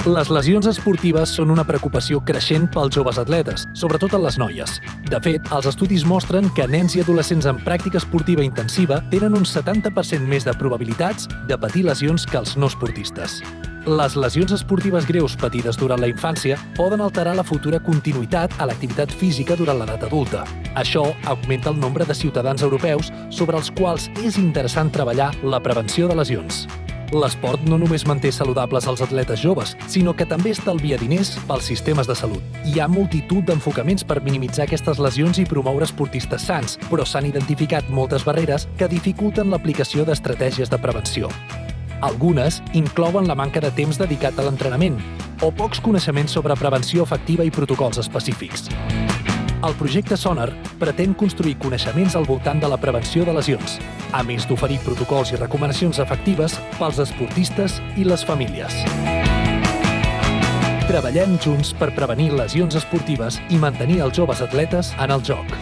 Les lesions esportives són una preocupació creixent pels joves atletes, sobretot en les noies. De fet, els estudis mostren que nens i adolescents en pràctica esportiva intensiva tenen un 70% més de probabilitats de patir lesions que els no esportistes. Les lesions esportives greus patides durant la infància poden alterar la futura continuïtat a l'activitat física durant l'edat adulta. Això augmenta el nombre de ciutadans europeus sobre els quals és interessant treballar la prevenció de lesions. L'esport no només manté saludables els atletes joves, sinó que també estalvia diners pels sistemes de salut. Hi ha multitud d'enfocaments per minimitzar aquestes lesions i promoure esportistes sants, però s'han identificat moltes barreres que dificulten l'aplicació d'estratègies de prevenció. Algunes inclouen la manca de temps dedicat a l'entrenament o pocs coneixements sobre prevenció efectiva i protocols específics. El projecte Sonar pretén construir coneixements al voltant de la prevenció de lesions, a més d'oferir protocols i recomanacions efectives pels esportistes i les famílies. Treballem junts per prevenir lesions esportives i mantenir els joves atletes en el joc.